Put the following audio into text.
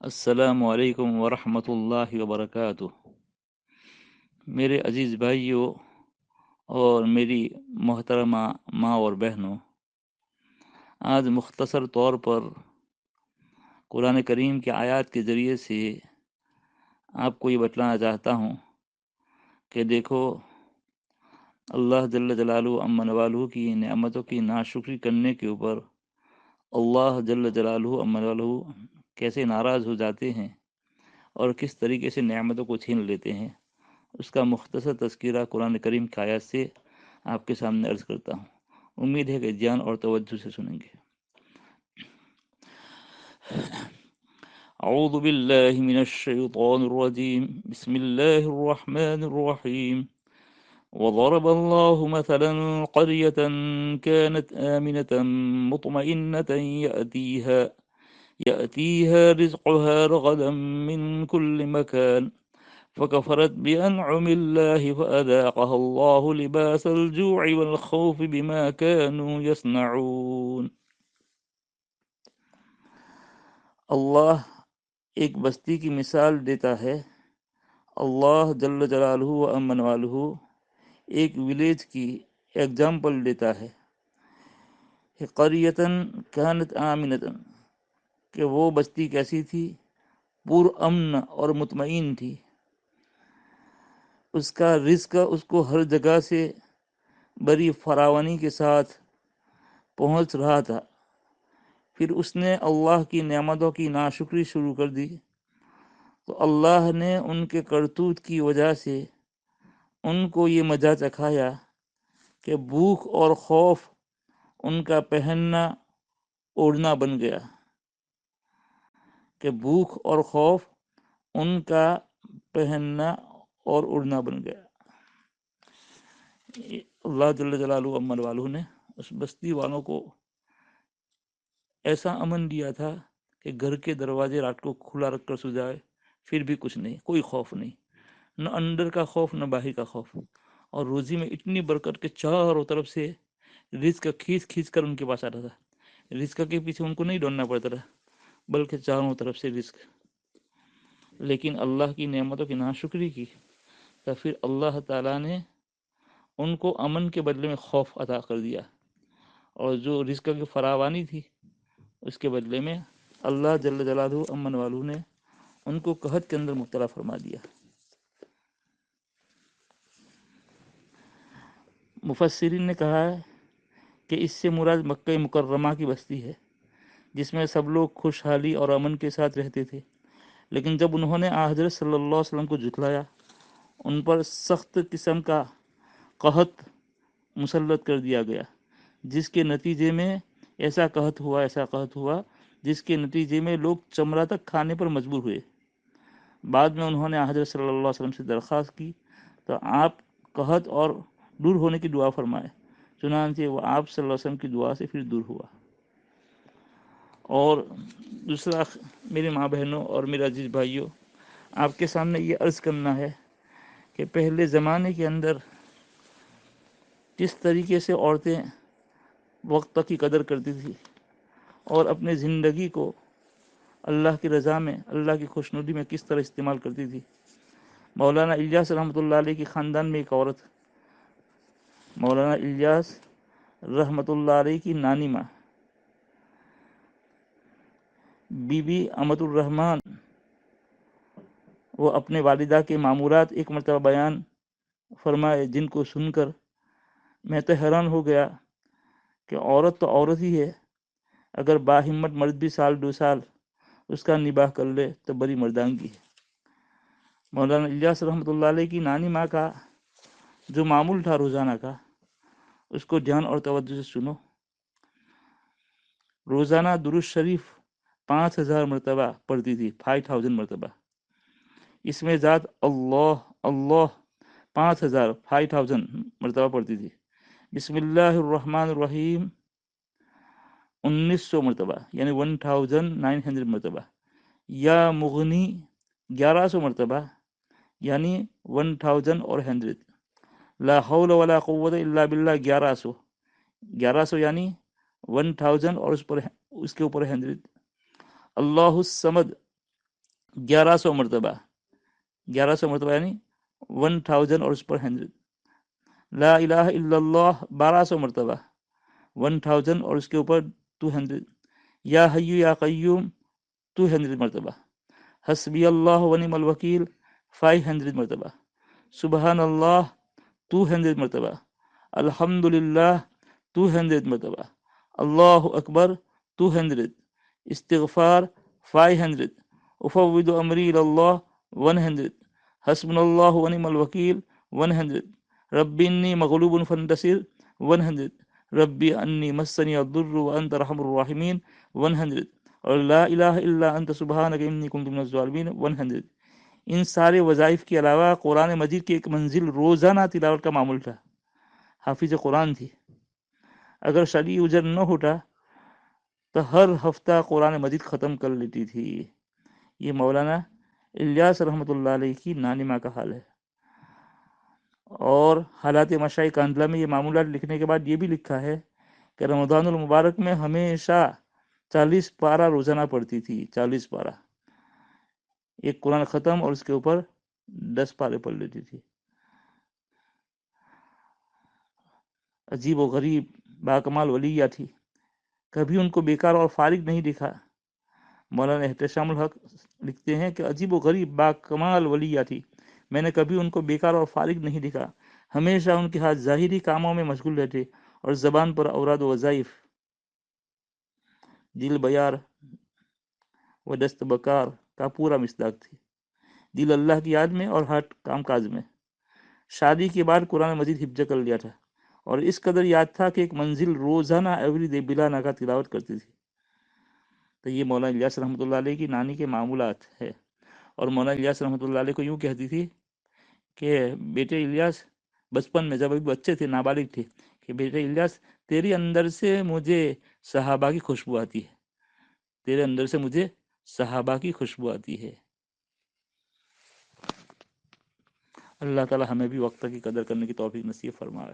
السلام علیکم ورحمۃ اللہ وبرکاتہ۔ میرے عزیز بھائیوں اور میری محترمہ ماں اور بہنوں، آج مختصر طور پر قرآن کریم کی آیات کے ذریعے سے آپ کو یہ بتلانا چاہتا ہوں کہ دیکھو، اللہ جل جلالہ امن والہ کی نعمتوں کی ناشکری کرنے کے اوپر اللہ جل جلالہ امن والہ کیسے ناراض ہو جاتے ہیں اور کس طریقے سے نعمتوں کو چھین لیتے ہیں، اس کا مختصر تذکرہ قرآن کریم کی آیات سے آپ کے سامنے عرض کرتا ہوں۔ امید ہے کہ دھیان اور توجہ سے سنیں گے۔ اعوذ باللہ من الشیطان الرجیم، بسم اللہ الرحمن الرحیم۔ وضرب الله مثلا قرية كانت آمنة مطمئنة يأتيها رزقها رغدا من كل مكان فكفرت بأنعم الله فأذاقها الله لباس الجوع والخوف بما كانوا يصنعون۔ اللہ ایک بستی کی مثال دیتا ہے، اللہ جل جلالہ و امن والہ ایک ولیج کی ایگزامپل دیتا ہے، قریتن کانت آمنتن، کہ وہ بستی کیسی تھی، پر امن اور مطمئن تھی، اس کا رزق اس کو ہر جگہ سے بڑی فراوانی کے ساتھ پہنچ رہا تھا۔ پھر اس نے اللہ کی نعمتوں کی ناشکری شروع کر دی تو اللہ نے ان کے کرتوت کی وجہ سے ان کو یہ مزہ چکھایا کہ بھوک اور خوف ان کا پہننا اوڑھنا بن گیا، کہ بھوک اور خوف ان کا پہننا اور اڑنا بن گیا۔ اللہ جل جلالہ امن والہ نے اس بستی والوں کو ایسا امن دیا تھا کہ گھر کے دروازے رات کو کھلا رکھ کر سو جائے، پھر بھی کچھ نہیں، کوئی خوف نہیں، نہ اندر کا خوف نہ باہر کا خوف، اور روزی میں اتنی برکت کہ چاروں طرف سے رزق کھینچ کھینچ کر ان کے پاس آتا تھا، رزق کے پیچھے ان کو نہیں ڈھونڈنا پڑتا تھا، بلکہ چاروں طرف سے رزق۔ لیکن اللہ کی نعمتوں کی ناشکری کی تو پھر اللہ تعالیٰ نے ان کو امن کے بدلے میں خوف عطا کر دیا، اور جو رزق کی فراوانی تھی اس کے بدلے میں اللہ جل جلالہ امن والہ نے ان کو قحط کے اندر مبتلا فرما دیا۔ مفسرین نے کہا ہے کہ اس سے مراد مکہ مکرمہ کی بستی ہے، جس میں سب لوگ خوشحالی اور امن کے ساتھ رہتے تھے، لیکن جب انہوں نے حضرت صلی اللہ علیہ وسلم کو جھٹلایا، ان پر سخت قسم کا قحط مسلط کر دیا گیا، جس کے نتیجے میں ایسا قحط ہوا جس کے نتیجے میں لوگ چمڑا تک کھانے پر مجبور ہوئے۔ بعد میں انہوں نے حضرت صلی اللہ علیہ وسلم سے درخواست کی تو آپ قحط اور دور ہونے کی دعا فرمائے، چنانچہ وہ آپ صلی اللہ علیہ وسلم کی دعا سے پھر دور ہوا۔ اور دوسرا، میرے ماں بہنوں اور میرے عزیز بھائیوں، آپ کے سامنے یہ عرض کرنا ہے کہ پہلے زمانے کے اندر کس طریقے سے عورتیں وقت کی قدر کرتی تھی اور اپنے زندگی کو اللہ کی رضا میں، اللہ کی خوشنودی میں کس طرح استعمال کرتی تھی۔ مولانا الیاس رحمۃ اللہ علیہ کے خاندان میں ایک عورت، مولانا الیاس رحمۃ اللہ علیہ کی نانی ماں بی بی امت الرحمن، وہ اپنے والدہ کے معمورات ایک مرتبہ بیان فرمائے، جن کو سن کر میں تو حیران ہو گیا کہ عورت تو عورت ہی ہے، اگر باہمت مرد بھی سال دو سال اس کا نباہ کر لے تو بڑی مردانگی ہے۔ مولانا الیاس رحمۃ اللہ علیہ کی نانی ماں کا جو معمول تھا روزانہ کا، اس کو دھیان اور توجہ سے سنو۔ روزانہ درود شریف 5000 مرتبہ پڑھتی تھی، 5000 مرتبہ۔ اس میں ذات اللہ اللہ 5000 مرتبہ پڑھتی تھی۔ بسم اللہ الرحمن الرحیم 1900 مرتبہ، یعنی 1900 مرتبہ۔ یا مغنی 1100 مرتبہ، یعنی 1000 اور 100۔ لا حول ولا قوت الا باللہ 1100 یعنی 1000 اور اس کے اوپر 100۔ اللہ الصمد 1100 مرتبہ، 1100 مرتبہ یعنی 1000 اور اس پر 100۔ لا الہ الا اللہ 1200 مرتبہ، 1000 اور اس کے اوپر 200۔ یا حی یا قیوم 200 مرتبہ۔ حسبی اللہ ونعم الوکیل 500 مرتبہ۔ سبحان اللہ 200 مرتبہ۔ الحمدللہ 200 مرتبہ۔ اللہ اکبر 200۔ استغفار 500۔ افوض امری اللہ 100۔ حسبنا اللہ ونعم الوکیل 100۔ رب انی مغلوب فانتصر 100۔ ربی انی مسنی الضر وانت ارحم الراحمین 100۔ اور لا الہ الا انت سبحانک انی کنت من الظالمین 100۔ ان سارے وظائف کے علاوہ قرآن مجید کی ایک منزل روزانہ تلاوت کا معمول تھا۔ حافظ قرآن تھی، اگر شرعی اجر نہ ہوتا تو ہر ہفتہ قرآن مجید ختم کر لیتی تھی۔ یہ مولانا الیاس رحمۃ اللہ علیہ کی نانی ماں کا حال ہے۔ اور حالات مشائخ کاندلہ میں یہ معمولات لکھنے کے بعد یہ بھی لکھا ہے کہ رمضان المبارک میں ہمیشہ 40 پارہ روزانہ پڑھتی تھی، 40 پارہ، ایک قرآن ختم اور اس کے اوپر 10 پارے پڑھ لیتی تھی۔ عجیب و غریب باکمال ولیہ تھی، کبھی ان کو بیکار اور فارغ نہیں دکھا۔ مولانا احتشام الحق لکھتے ہیں کہ عجیب و غریب باکمال ولیہ تھی، میں نے کبھی ان کو بیکار اور فارغ نہیں دکھا، ہمیشہ ان کے ہاتھ ظاہری کاموں میں مشغول رہتے اور زبان پر اوراد و وظائف، دل بیار و دست بکار کا پورا مصداق تھی، دل اللہ کی یاد میں اور ہاتھ کام کاج میں۔ شادی کے بعد قرآن مجید حفظ کر لیا تھا اور اس قدر یاد تھا کہ ایک منزل روزانہ ایوری ڈے بلا ناغہ تلاوت کرتی تھی۔ تو یہ مولانا الیاس رحمۃ اللہ علیہ کی نانی کے معمولات ہے۔ اور مولانا الیاس رحمۃ اللہ علیہ کو یوں کہتی تھی کہ بیٹے الیاس، بچپن میں جب ابھی بچے تھے، نابالغ تھے، کہ بیٹے الیاس تیرے اندر سے مجھے صحابہ کی خوشبو آتی ہے، تیرے اندر سے مجھے صحابہ کی خوشبو آتی ہے۔ اللہ تعالی ہمیں بھی وقت کی قدر کرنے کی توفیق نصیب فرمائے۔